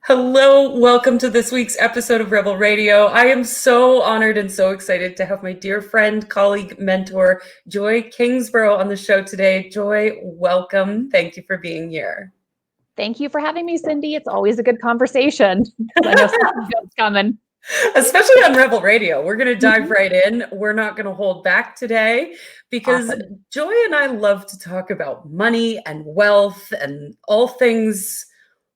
Hello, welcome to this week's episode of Rebel Radio. I am so honored and so excited to have my dear friend, colleague, mentor, Joy Kingsborough on the show today. Joy, welcome. Thank you for being here. Thank you for having me, Cindy. It's always a good conversation. I know something good's coming. Especially on Rebel Radio. We're going to dive right in. We're not going to hold back today because Awesome. Joy and I love to talk about money and wealth and all things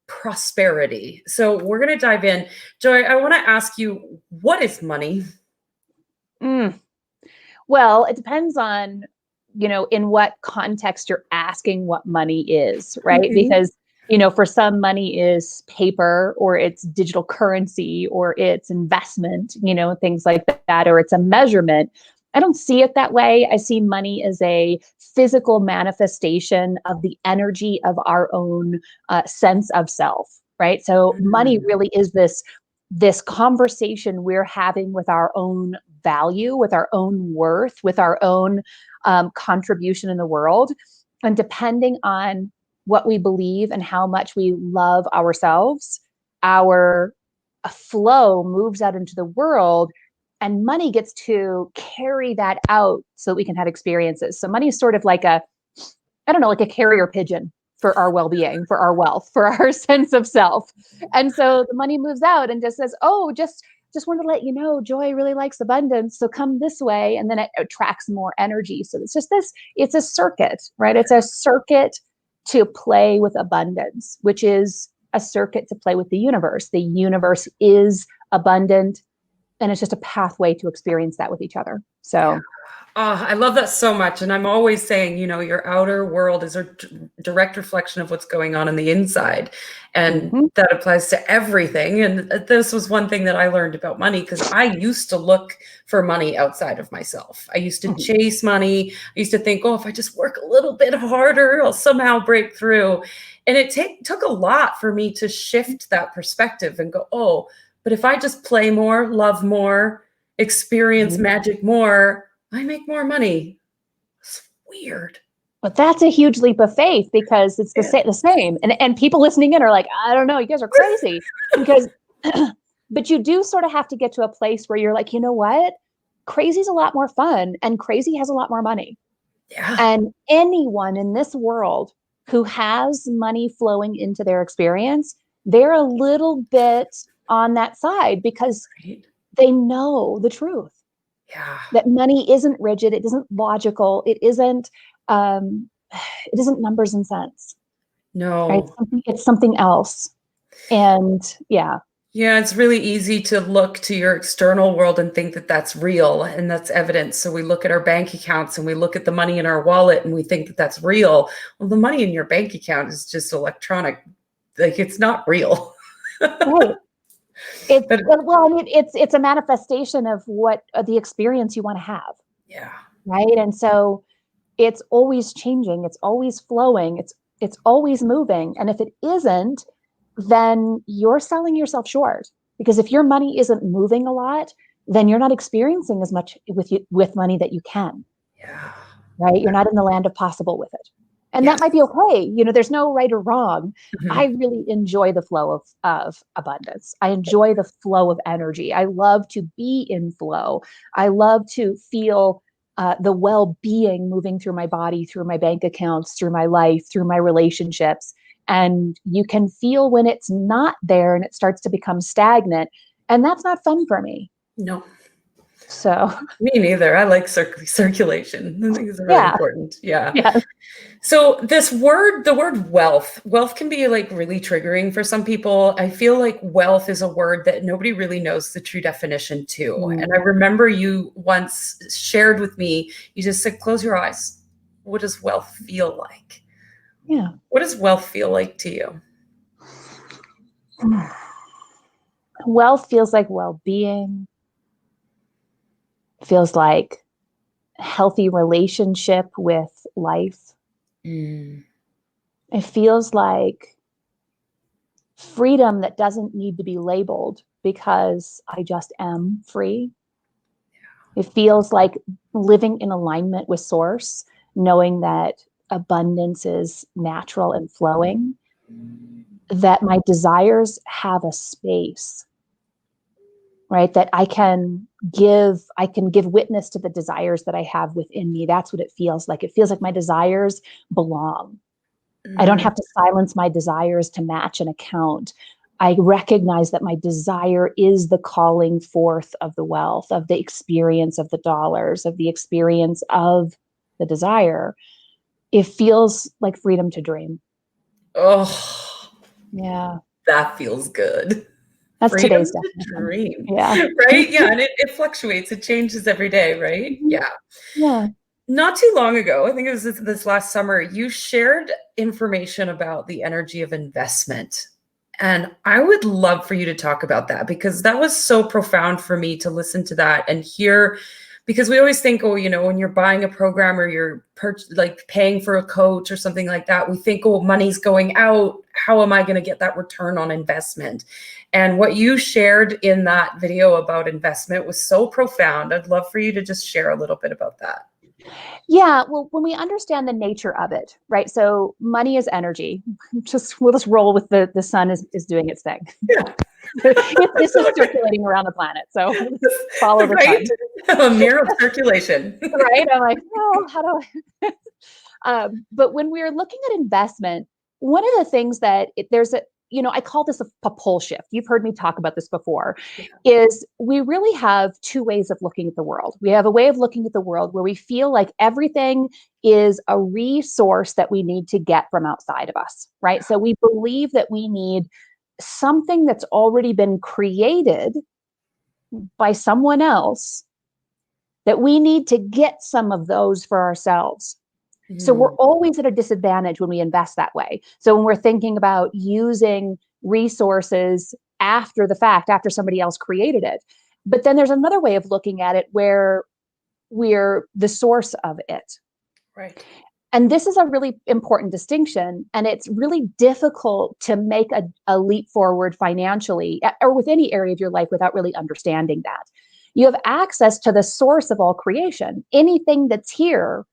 prosperity. So we're going to dive in. Joy, I want to ask you, what is money? Well, it depends on, in what context you're asking what money is, right? Because, for some, money is paper or it's digital currency or it's investment, things like that, or it's a measurement. I don't see it that way. I see money as a physical manifestation of the energy of our own sense of self, right? So money really is this conversation we're having with our own value, with our own worth, with our own contribution in the world. And depending on what we believe and how much we love ourselves, our flow moves out into the world, and money gets to carry that out so that we can have experiences. So money is sort of like a carrier pigeon for our well-being, for our wealth, for our sense of self. And so the money moves out and just says, oh, just wanted to let you know, Joy really likes abundance. So come this way. And then it attracts more energy. So it's just it's a circuit, right? It's a circuit to play with abundance, which is a circuit to play with the universe. The universe is abundant, and it's just a pathway to experience that with each other. So I love that so much. And I'm always saying, your outer world is a direct reflection of what's going on the inside. And that applies to everything. And this was one thing that I learned about money, because I used to look for money outside of myself. I used to chase money. I used to think, if I just work a little bit harder, I'll somehow break through. And it took a lot for me to shift that perspective and go, but if I just play more, love more, experience magic more, I make more money. It's weird. But that's a huge leap of faith, because it's the same. And people listening in are like, I don't know, you guys are crazy. Because, but you do sort of have to get to a place where you're like, you know what? Crazy's a lot more fun, and crazy has a lot more money. Yeah. And anyone in this world who has money flowing into their experience, they're a little bit on that side, because they know the truth. Yeah. That money isn't rigid. It isn't logical. It isn't numbers and cents. No. Right? It's something else. And yeah, it's really easy to look to your external world and think that that's real and that's evidence. So we look at our bank accounts and we look at the money in our wallet and we think that that's real. Well, the money in your bank account is just electronic. Like, it's not real. Right. It's a manifestation of what the experience you want to have. Yeah. Right. And so it's always changing. It's always flowing. It's always moving. And if it isn't, then you're selling yourself short, because if your money isn't moving a lot, then you're not experiencing as much with money that you can. Yeah. Right. You're not in the land of possible with it. And that might be okay. There's no right or wrong. I really enjoy the flow of abundance. I enjoy the flow of energy. I love to be in flow. I love to feel the well-being moving through my body, through my bank accounts, through my life, through my relationships. And you can feel when it's not there and it starts to become stagnant. And that's not fun for me. No. So me neither. I like circulation. I think it's really important. Yeah. So the word wealth can be like really triggering for some people. I feel like wealth is a word that nobody really knows the true definition to. And I remember you once shared with me, you just said, close your eyes. What does wealth feel like? Yeah. What does wealth feel like to you? Wealth feels like well-being. Feels like healthy relationship with life. It feels like freedom that doesn't need to be labeled, because I just am free. It feels like living in alignment with source, knowing that abundance is natural and flowing. that my desires have a space, right? That I can give witness to the desires that I have within me. That's what it feels like. It feels like my desires belong. I don't have to silence my desires to match an account. I recognize that my desire is the calling forth of the wealth, of the experience of the dollars, of the experience of the desire. It feels like freedom to dream. Oh, Yeah. that feels good. That's Freedom today's to definition. dream. Yeah. Right? Yeah. And it fluctuates. It changes every day, right? Mhm. Yeah. Yeah. Not too long ago, I think it was this last summer, you shared information about the energy of investment. And I would love for you to talk about that because that was so profound for me to listen to that and hear. Because we always think, oh, when you're buying a program or you're like paying for a coach or something like that, we think, oh, money's going out. How am I going to get that return on investment? And what you shared in that video about investment was so profound. I'd love for you to just share a little bit about that. Yeah, well, when we understand the nature of it, right? So money is energy. We'll just roll with the sun is doing its thing. Yeah. This is circulating around the planet, so follow the Right? sun. A mirror of circulation. Right? I'm like, oh, how do I? But when we're looking at investment, one of the things that there's a, I call this a pole shift. You've heard me talk about this before, is we really have two ways of looking at the world. We have a way of looking at the world where we feel like everything is a resource that we need to get from outside of us, right? So we believe that we need something that's already been created by someone else, that we need to get some of those for ourselves. So we're always at a disadvantage when we invest that way. So when we're thinking about using resources after the fact, after somebody else created it. But then there's another way of looking at it where we're the source of it. Right. And this is a really important distinction. And it's really difficult to make a leap forward financially or with any area of your life without really understanding that. You have access to the source of all creation. Anything that's here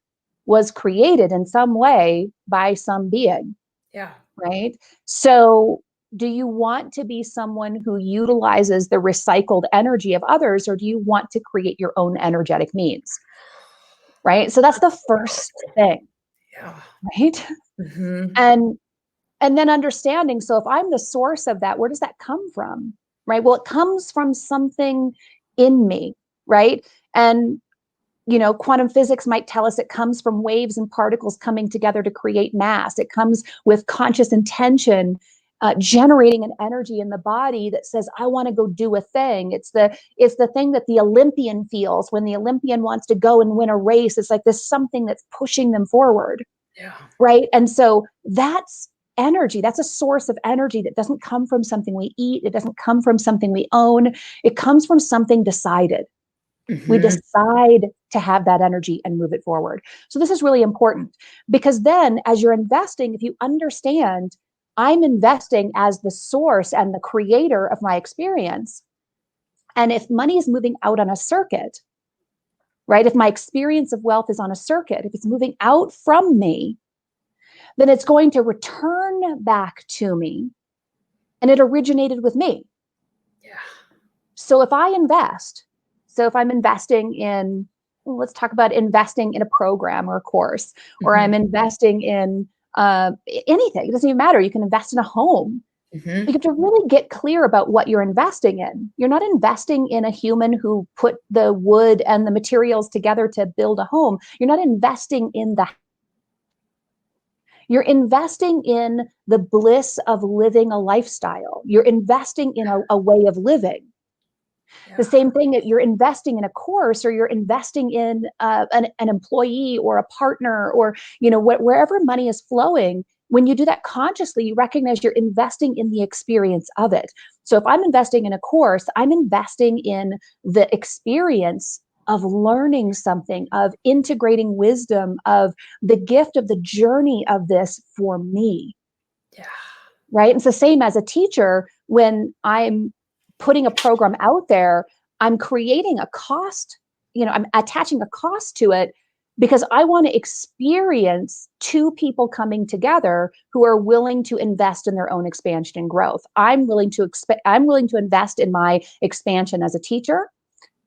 was created in some way by some being. Yeah. Right? So do you want to be someone who utilizes the recycled energy of others, or do you want to create your own energetic means? Right? So that's the first thing. Yeah. Right? And then understanding, so if I'm the source of that, where does that come from? Right? Well, it comes from something in me, right? And quantum physics might tell us it comes from waves and particles coming together to create mass. It comes with conscious intention, generating an energy in the body that says, I want to go do a thing. It's the thing that the Olympian feels when the Olympian wants to go and win a race. It's like this something that's pushing them forward. Yeah. Right. And so that's energy. That's a source of energy that doesn't come from something we eat. It doesn't come from something we own. It comes from something decided. We decide to have that energy and move it forward. So this is really important because then as you're investing, if you understand I'm investing as the source and the creator of my experience, and if money is moving out on a circuit, right? If my experience of wealth is on a circuit, if it's moving out from me, then it's going to return back to me, and it originated with me. Yeah. So if I'm investing in, let's talk about investing in a program or a course, or I'm investing in anything. It doesn't even matter. You can invest in a home. You have to really get clear about what you're investing in. You're not investing in a human who put the wood and the materials together to build a home. You're not investing in the. You're investing in the bliss of living a lifestyle. You're investing in a way of living. The same thing that you're investing in a course, or you're investing in an employee or a partner, or wherever money is flowing. When you do that consciously, you recognize you're investing in the experience of it. So if I'm investing in a course, I'm investing in the experience of learning something, of integrating wisdom, of the gift of the journey of this for me. Yeah. Right? It's the same as a teacher. When I'm putting a program out there, I'm creating a cost, I'm attaching a cost to it because I want to experience two people coming together who are willing to invest in their own expansion and growth. I'm willing to invest in my expansion as a teacher.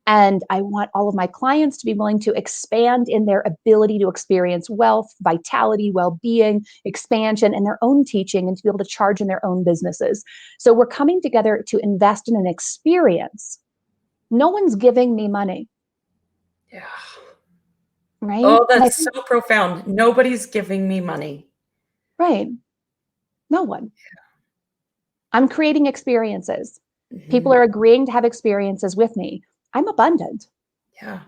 And I want all of my clients to be willing to expand in their ability to experience wealth, vitality, well-being, expansion, and their own teaching, and to be able to charge in their own businesses. So we're coming together to invest in an experience. No one's giving me money. Yeah. Right? Oh, that's so profound. Nobody's giving me money. Right. No one. I'm creating experiences. People are agreeing to have experiences with me. I'm abundant. Yeah.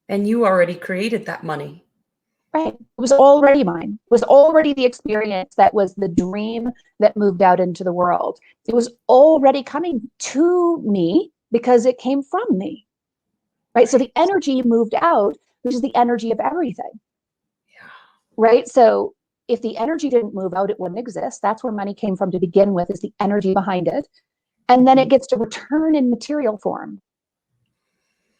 And you already created that money. Right. It was already mine. It was already the experience that was the dream that moved out into the world. It was already coming to me because it came from me. Right. So the energy moved out, which is the energy of everything. Yeah. Right. So if the energy didn't move out, it wouldn't exist. That's where money came from to begin with, is the energy behind it. And then it gets to return in material form.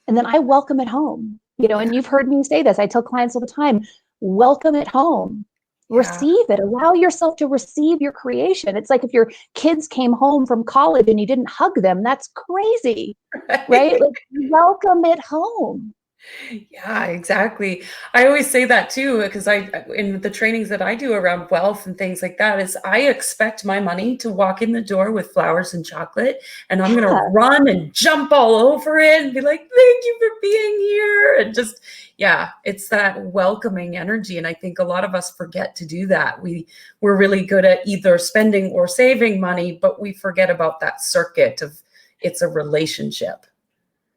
And then I welcome it home. And you've heard me say this. I tell clients all the time, welcome it home. Yeah. Receive it. Allow yourself to receive your creation. It's like if your kids came home from college and you didn't hug them, that's crazy, right? Like, welcome it home. Yeah, exactly. I always say that too, because in the trainings that I do around wealth and things like that, is I expect my money to walk in the door with flowers and chocolate, and I'm going to run and jump all over it and be like, thank you for being here. And just, yeah, it's that welcoming energy. And I think a lot of us forget to do that. We're really good at either spending or saving money, but we forget about that circuit of it's a relationship.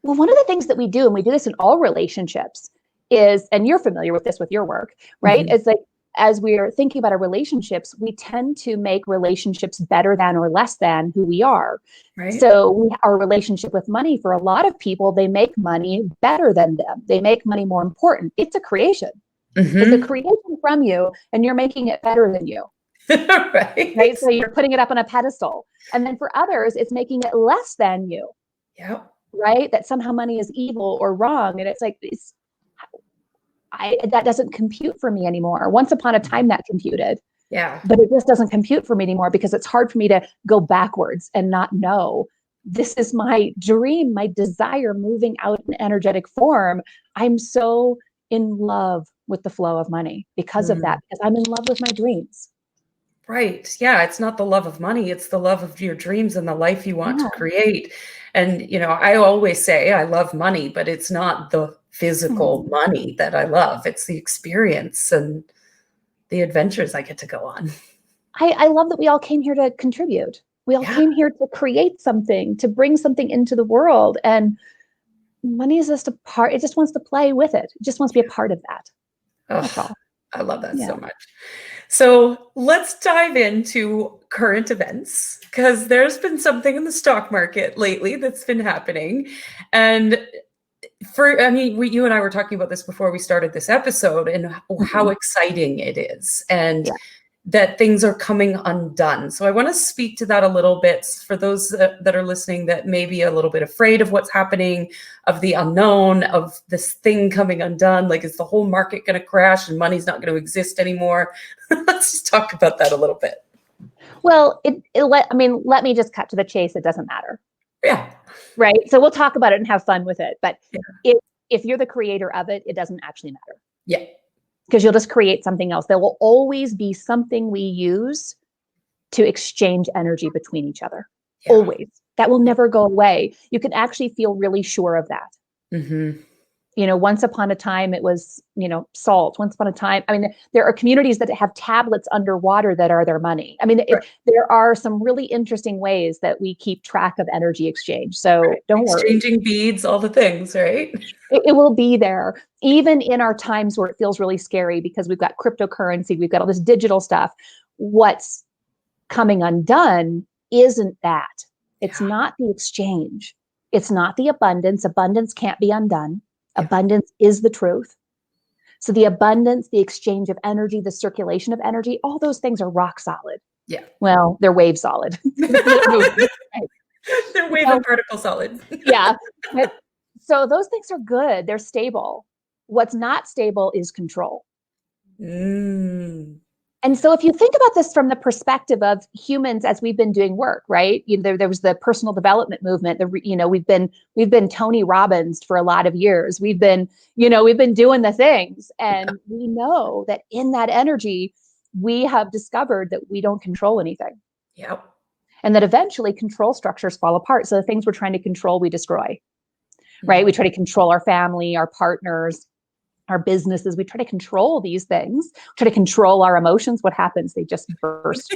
Well, one of the things that we do, and we do this in all relationships, is, and you're familiar with this with your work, right? It's like, as we're thinking about our relationships, we tend to make relationships better than or less than who we are. Right. So our relationship with money, for a lot of people, they make money better than them. They make money more important. It's a creation. It's a creation from you, and you're making it better than you. Right. So you're putting it up on a pedestal. And then for others, it's making it less than you. Yeah. Right? That somehow money is evil or wrong. And it's like, that doesn't compute for me anymore. Once upon a time that computed. Yeah. But it just doesn't compute for me anymore, because it's hard for me to go backwards and not know this is my dream, my desire moving out in energetic form. I'm so in love with the flow of money because of that, because I'm in love with my dreams. Right. Yeah. It's not the love of money. It's the love of your dreams and the life you want to create. And, I always say I love money, but it's not the physical money that I love. It's the experience and the adventures I get to go on. I love that we all came here to contribute. We all came here to create something, to bring something into the world. And money is just a part. It just wants to play with it. It just wants to be a part of that. That's all. I love that so much. So let's dive into current events, because there's been something in the stock market lately that's been happening. And you and I were talking about this before we started this episode, and how exciting it is, and that things are coming undone. So I want to speak to that a little bit for those that are listening that may be a little bit afraid of what's happening, of the unknown, of this thing coming undone. Like, is the whole market going to crash and money's not going to exist anymore? Let's just talk about that a little bit. Well, let me just cut to the chase. It doesn't matter. Yeah. Right. So we'll talk about it and have fun with it. But if you're the creator of it, it doesn't actually matter. Yeah. Because you'll just create something else. There will always be something we use to exchange energy between each other. Yeah. Always. That will never go away. You can actually feel really sure of that. Once upon a time, it was, salt. Once upon a time, there are communities that have tablets underwater that are their money. There are some really interesting ways that we keep track of energy exchange. So don't worry. Exchanging beads, all the things, right? It will be there, even in our times where it feels really scary, because we've got cryptocurrency, we've got all this digital stuff. What's coming undone isn't that. It's not the exchange. It's not the abundance. Abundance can't be undone. Abundance is the truth. So the abundance, the exchange of energy, the circulation of energy, all those things are rock solid. Yeah. Well, they're wave solid. They're wave and particle solid. Yeah. So those things are good. They're stable. What's not stable is control. Mm. And so if you think about this from the perspective of humans as we've been doing work, right? There was the personal development movement. We've been Tony Robbins for a lot of years. We've been doing the things, and we know that in that energy, we have discovered that we don't control anything. Yep. And that eventually control structures fall apart. So the things we're trying to control, we destroy, right? We try to control our family, our partners, our businesses. We try to control these things, try to control our emotions. What happens? They just burst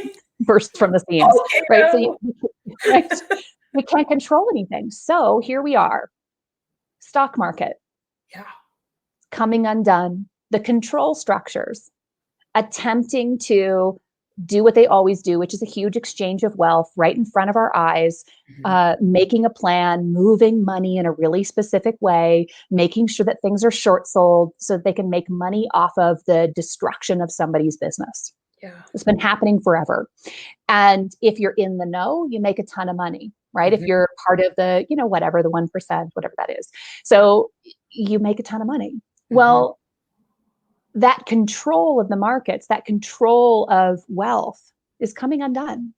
from the seams, right? So we can't control anything. So here we are, stock market, coming undone, the control structures, attempting to do what they always do, which is a huge exchange of wealth right in front of our eyes, making a plan, moving money in a really specific way, making sure that things are short sold so that they can make money off of the destruction of somebody's business. Yeah. It's been happening forever. And if you're in the know, you make a ton of money, right? If you're part of the, whatever, the 1%, whatever that is. So you make a ton of money. Well, that control of the markets, that control of wealth is coming undone.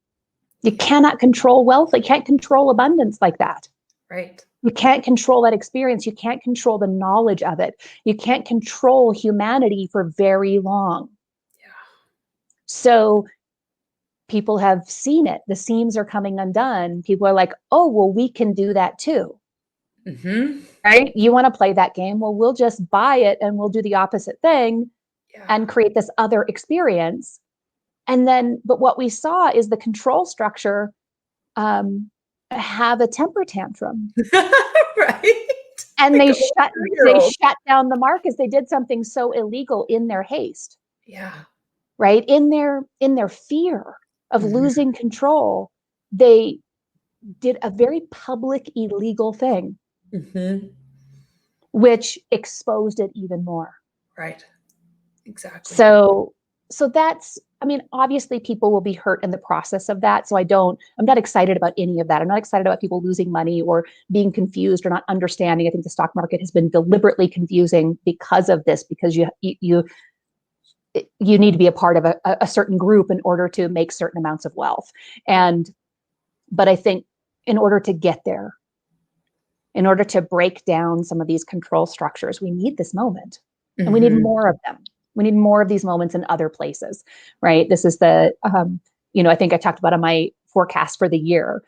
You cannot control wealth. You can't control abundance like that. Right. You can't control that experience. You can't control the knowledge of it. You can't control humanity for very long. Yeah. So people have seen it. The seams are coming undone. People are like, oh, well, we can do that too. Right? You want to play that game? Well, we'll just buy it and we'll do the opposite thing and create this other experience. And then, but what we saw is the control structure have a temper tantrum. Right. And they shut down the markets. They did something so illegal in their haste. Yeah. Right? In their fear of losing control, they did a very public illegal thing. Which exposed it even more. Right. Exactly. So that's, obviously people will be hurt in the process of that. So I'm not excited about any of that. I'm not excited about people losing money or being confused or not understanding. I think the stock market has been deliberately confusing because of this, because you need to be a part of a certain group in order to make certain amounts of wealth. But I think in order to get there, in order to break down some of these control structures, we need this moment, and we need more of them. We need more of these moments in other places, right? This is I think I talked about in my forecast for the year,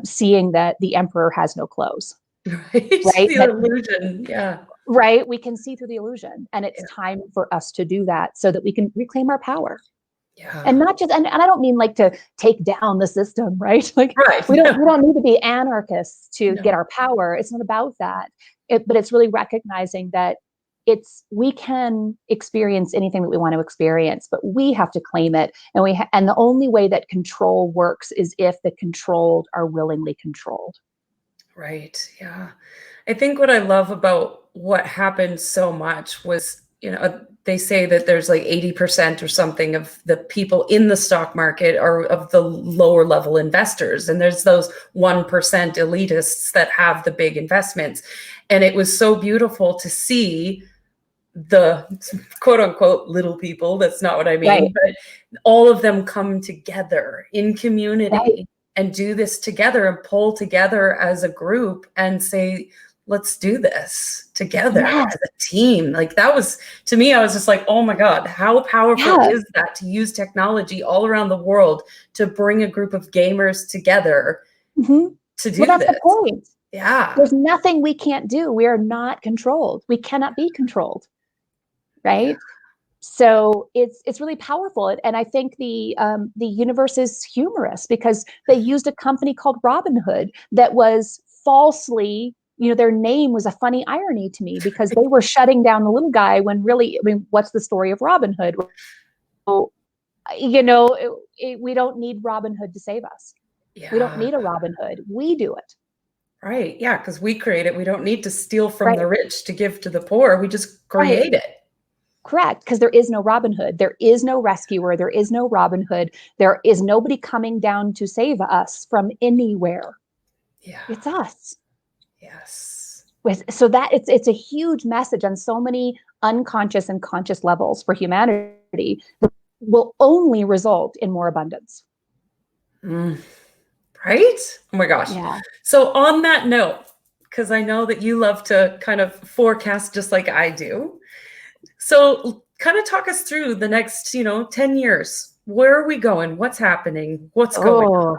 seeing that the emperor has no clothes. Right? The illusion, yeah. Right? We can see through the illusion, and it's time for us to do that so that we can reclaim our power. Yeah. And not just, and I don't mean like to take down the system, right? Like we don't need to be anarchists to get our power. It's not about that. But it's really recognizing that we can experience anything that we want to experience, but we have to claim it. And the only way that control works is if the controlled are willingly controlled. Right. Yeah. I think what I love about what happened so much was, they say that there's like 80% or something of the people in the stock market are of the lower level investors. And there's those 1% elitists that have the big investments. And it was so beautiful to see the quote unquote little people. That's not what I mean, but all of them come together in community and do this together and pull together as a group and say, let's do this together as a team. Like that was, to me, I was just like, oh my God, how powerful is that to use technology all around the world to bring a group of gamers together to do this. That's the point. Yeah. There's nothing we can't do. We are not controlled. We cannot be controlled. Right. Yeah. So it's really powerful. And I think the universe is humorous because they used a company called Robinhood that was falsely, their name was a funny irony to me because they were shutting down the little guy when really, what's the story of Robinhood? So, we don't need Robinhood to save us. Yeah. We don't need a Robinhood. We do it. Right. Yeah. Because we create it. We don't need to steal from the rich to give to the poor. We just create it. Correct. Because there is no Robin Hood. There is no rescuer. There is no Robin Hood. There is nobody coming down to save us from anywhere. Yeah. It's us. Yes. So that it's a huge message on so many unconscious and conscious levels for humanity that will only result in more abundance. Right? Oh my gosh. Yeah. So on that note, because I know that you love to kind of forecast just like I do. So kind of talk us through the next, 10 years. Where are we going? What's happening? What's going on?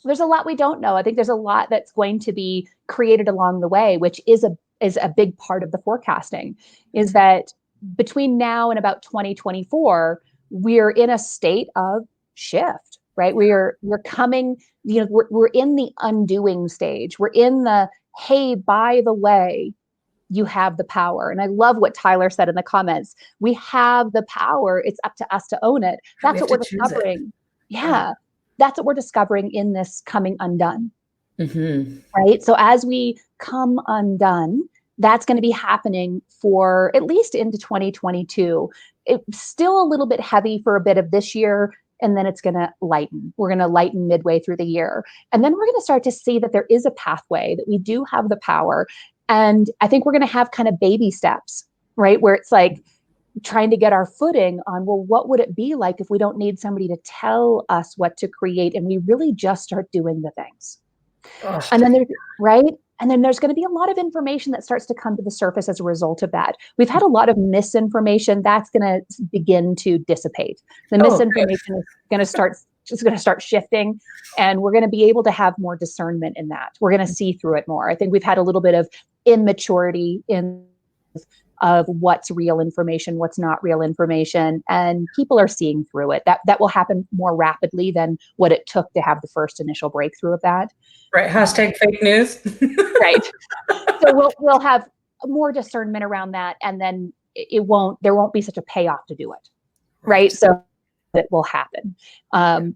There's a lot we don't know. I think there's a lot that's going to be created along the way, which is a big part of the forecasting, is that between now and about 2024, we're in a state of shift, right? We're coming, we're in the undoing stage. We're in the, hey, by the way, you have the power. And I love what Tyler said in the comments. We have the power. It's up to us to own it. That's what we're discovering. Yeah. That's what we're discovering in this coming undone. Right. So as we come undone, that's going to be happening for at least into 2022. It's still a little bit heavy for a bit of this year, and then it's going to lighten. We're going to lighten midway through the year. And then we're going to start to see that there is a pathway, that we do have the power. And I think we're going to have kind of baby steps, right? Where it's like trying to get our footing on, well, what would it be like if we don't need somebody to tell us what to create and we really just start doing the things? And then there's, right? And then there's going to be a lot of information that starts to come to the surface as a result of that. We've had a lot of misinformation that's going to begin to dissipate. The misinformation is going to start shifting, and we're going to be able to have more discernment in that. We're going to see through it more. I think we've had a little bit of immaturity of what's real information, what's not real information, and people are seeing through it. That will happen more rapidly than what it took to have the first initial breakthrough of that. Right. Hashtag fake news. Right. So we'll have more discernment around that, and then there won't be such a payoff to do it. Right. So it will happen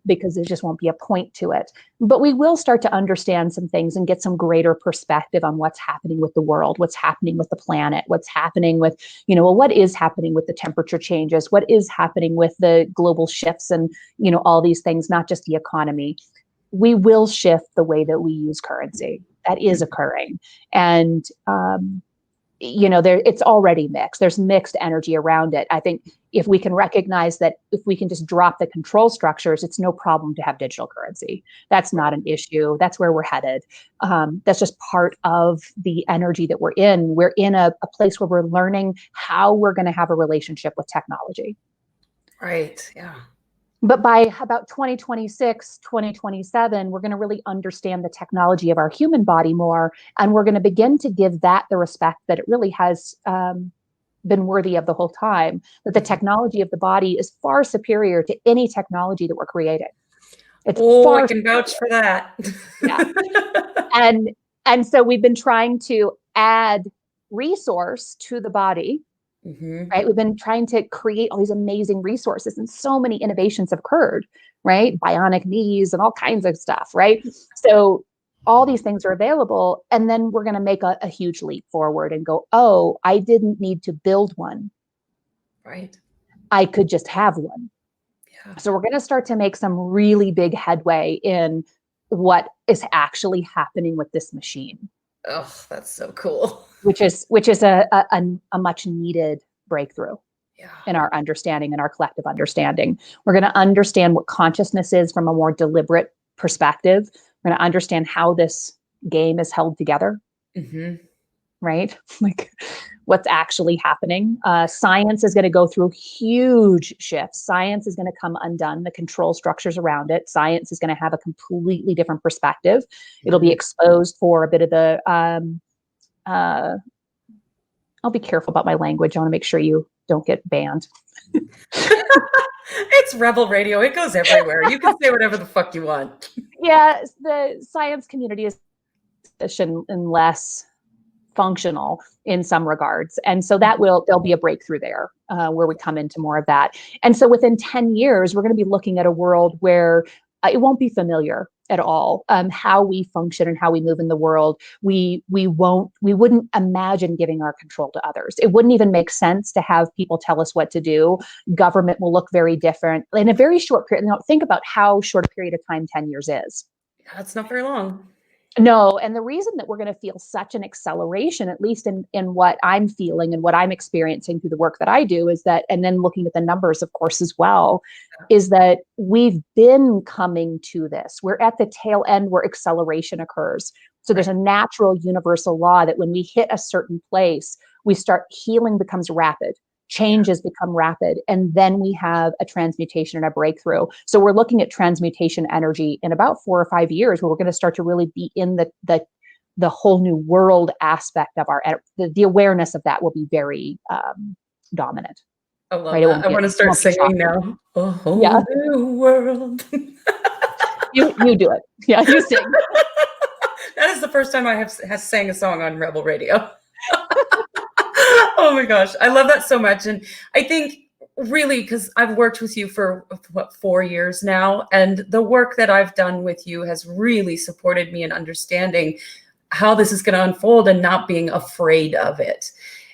because there just won't be a point to it. But we will start to understand some things and get some greater perspective on what's happening with the world, what's happening with the planet, what's happening with, what is happening with the temperature changes, what is happening with the global shifts and, all these things, not just the economy. We will shift the way that we use currency. That is occurring. And, it's already mixed. There's mixed energy around it. I think if we can recognize that, if we can just drop the control structures, it's no problem to have digital currency. That's not an issue. That's where we're headed. That's just part of the energy that we're in. We're in a place where we're learning how we're going to have a relationship with technology. Right. Yeah. But by about 2026, 2027, we're going to really understand the technology of our human body more. And we're going to begin to give that the respect that it really has been worthy of the whole time, that the technology of the body is far superior to any technology that we're creating. It's far I can vouch for that. Yeah. And so we've been trying to add resource to the body. Right. We've been trying to create all these amazing resources, and so many innovations have occurred, right? Bionic knees and all kinds of stuff. Right. So all these things are available. And then we're going to make a huge leap forward and go, oh, I didn't need to build one. Right. I could just have one. Yeah. So we're going to start to make some really big headway in what is actually happening with this machine. Oh, that's so cool. Which is a much needed breakthrough in our understanding and our collective understanding. We're going to understand what consciousness is from a more deliberate perspective. We're going to understand how this game is held together. Right? Like what's actually happening. Science is going to go through huge shifts. Science is going to come undone, the control structures around it. Science is going to have a completely different perspective. It'll be exposed for a bit of the, I'll be careful about my language. I want to make sure you don't get banned. It's Rebel Radio. It goes everywhere. You can say whatever the fuck you want. Yeah, the science community is less functional in some regards. And so there'll be a breakthrough there where we come into more of that. And so within 10 years, we're going to be looking at a world where it won't be familiar at all, how we function and how we move in the world. We wouldn't imagine giving our control to others. It wouldn't even make sense to have people tell us what to do. Government will look very different in a very short period. Think about how short a period of time 10 years is. Yeah, it's not very long. No, and the reason that we're going to feel such an acceleration, at least in what I'm feeling and what I'm experiencing through the work that I do, is that, and then looking at the numbers, of course, as well, is that we've been coming to this. We're at the tail end where acceleration occurs. So there's a natural universal law that when we hit a certain place, we start healing becomes rapid. Changes become rapid, and then we have a transmutation and a breakthrough. So we're looking at transmutation energy in about 4 or 5 years, where we're going to start to really be in the whole new world aspect of the awareness of that will be very dominant. I love that. I want to start singing now. A whole new world. You do it. Yeah, you sing. That is the first time I have sang a song on Rebel Radio. Oh my gosh, I love that so much. And I think really, because I've worked with you for 4 years now, and the work that I've done with you has really supported me in understanding how this is going to unfold and not being afraid of it,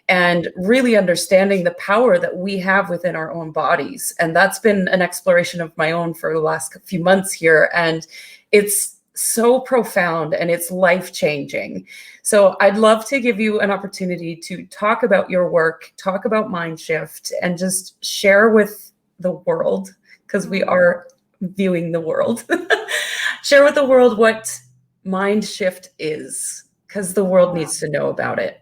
and really understanding the power that we have within our own bodies. And that's been an exploration of my own for the last few months here. And it's so profound and it's life-changing. So I'd love to give you an opportunity to talk about your work, talk about Mind Shift, and just share with the world, because we are viewing the world, share with the world what Mind Shift is, because the world needs to know about it.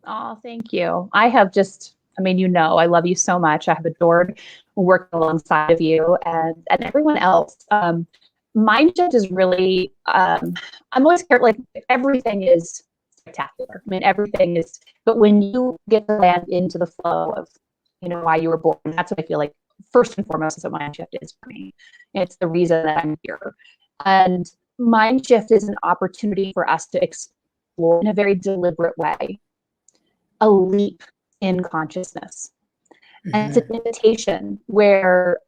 Oh, thank you. I have just, I love you so much. I have adored working alongside of you and everyone else. Mind Shift is really, I'm always scared, like everything is spectacular. Everything is, but when you get to land into the flow of, why you were born, that's what I feel like first and foremost is what Mind Shift is for me. It's the reason that I'm here. And Mind Shift is an opportunity for us to explore in a very deliberate way, a leap in consciousness. And it's an invitation where,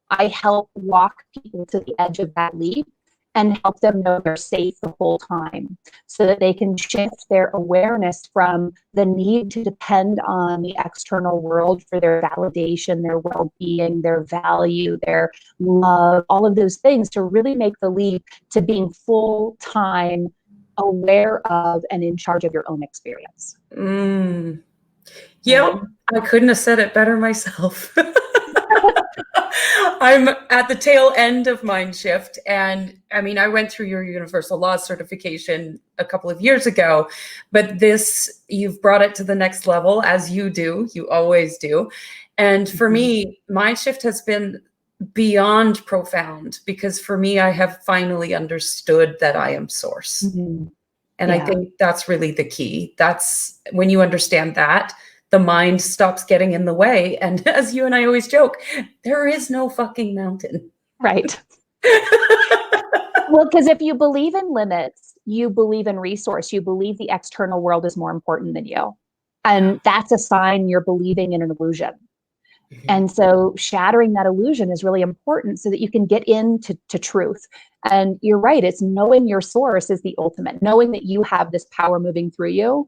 I help walk people to the edge of that leap and help them know they're safe the whole time, so that they can shift their awareness from the need to depend on the external world for their validation, their well-being, their value, their love, all of those things, to really make the leap to being full-time aware of and in charge of your own experience. Yep, I couldn't have said it better myself. I'm at the tail end of Mind Shift. And I went through your universal law certification a couple of years ago, but this, you've brought it to the next level, as you do, you always do. And for me, Mind Shift has been beyond profound, because for me, I have finally understood that I am source. And I think that's really the key. That's when you understand that, the mind stops getting in the way. And as you and I always joke, there is no fucking mountain. Right. Well, because if you believe in limits, you believe in resource, you believe the external world is more important than you. And that's a sign you're believing in an illusion. And so shattering that illusion is really important so that you can get into truth. And you're right, it's knowing your source is the ultimate, knowing that you have this power moving through you.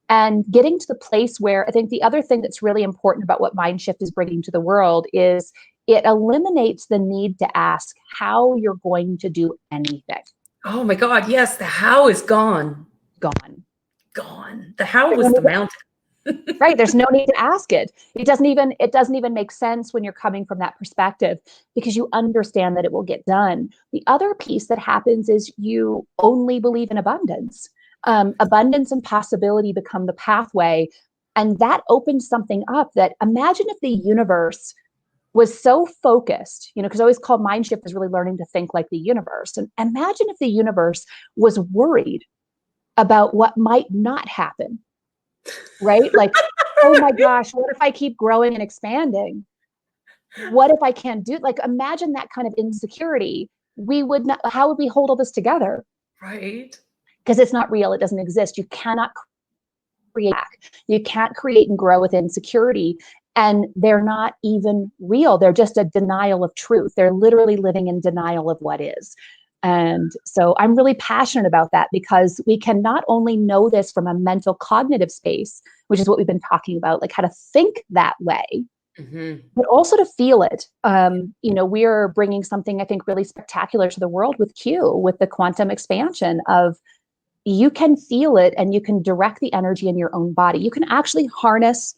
And getting to the place where I think the other thing that's really important about what Mind Shift is bringing to the world is it eliminates the need to ask how you're going to do anything. Oh my God, yes, the how is gone. Gone. The how was the mountain. Right, there's no need to ask it. It doesn't even make sense when you're coming from that perspective, because you understand that it will get done. The other piece that happens is you only believe in abundance. Abundance and possibility become the pathway. And that opens something up that, imagine if the universe was so focused, because I always call Mind Shift is really learning to think like the universe. And imagine if the universe was worried about what might not happen, right? Like, oh my gosh, what if I keep growing and expanding? What if I can't do it? Like, imagine that kind of insecurity. How would we hold all this together? Right. Because it's not real. It doesn't exist. You cannot create. You can't create and grow with insecurity. And they're not even real. They're just a denial of truth. They're literally living in denial of what is. And so I'm really passionate about that, because we can not only know this from a mental cognitive space, which is what we've been talking about, like how to think that way, but also to feel it. We are bringing something, I think, really spectacular to the world with Q, with the quantum expansion of, you can feel it and you can direct the energy in your own body. You can actually harness,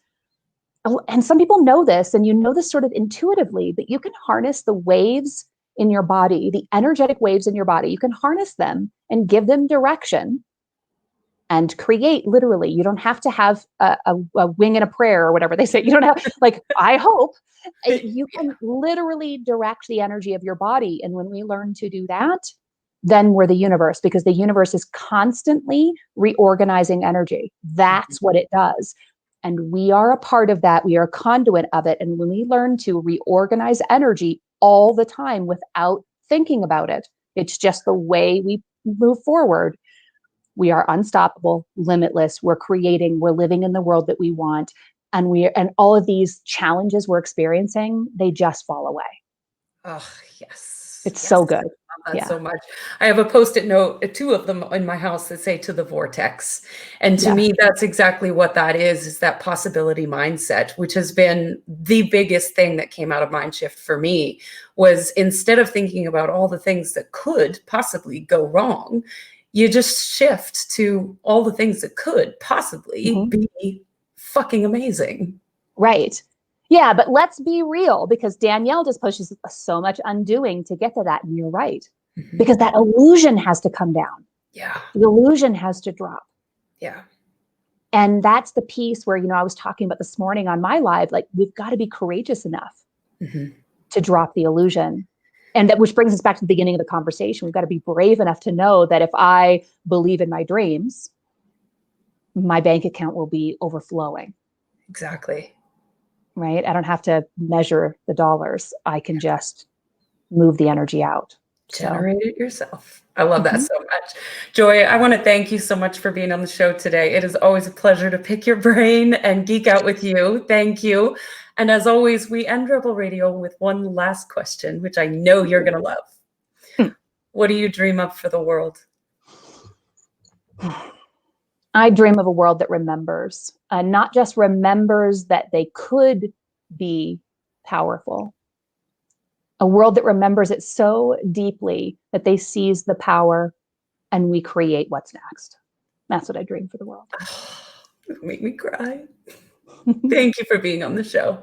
and some people know this, and you know this sort of intuitively, but you can harness the waves in your body, the energetic waves in your body. You can harness them and give them direction and create, literally. You don't have to have a wing and a prayer or whatever they say. You don't have, like, I hope. You can literally direct the energy of your body. And when we learn to do that, then we're the universe, because the universe is constantly reorganizing energy. That's what it does. And we are a part of that. We are a conduit of it. And when we learn to reorganize energy all the time without thinking about it, it's just the way we move forward. We are unstoppable, limitless. We're creating, we're living in the world that we want. And all of these challenges we're experiencing, they just fall away. Oh, yes. It's so good. I love that so much. I have a Post-it note, two of them in my house, that say "to the vortex." And to me, that's exactly what that is that possibility mindset, which has been the biggest thing that came out of Mindshift for me, was instead of thinking about all the things that could possibly go wrong, you just shift to all the things that could possibly be fucking amazing. Right. Yeah, but let's be real, because Danielle just pushes so much undoing to get to that. And you're right, because that illusion has to come down. Yeah. The illusion has to drop. Yeah. And that's the piece where, I was talking about this morning on my live, like, we've got to be courageous enough to drop the illusion. And that, which brings us back to the beginning of the conversation. We've got to be brave enough to know that if I believe in my dreams, my bank account will be overflowing. Exactly. Right? I don't have to measure the dollars. I can just move the energy out. Generate it yourself. I love that so much. Joy, I want to thank you so much for being on the show today. It is always a pleasure to pick your brain and geek out with you. Thank you. And as always, we end Rebel Radio with one last question, which I know you're going to love. What do you dream of for the world? I dream of a world that remembers, not just remembers that they could be powerful, a world that remembers it so deeply that they seize the power and we create what's next. That's what I dream for the world. Make me cry. Thank you for being on the show.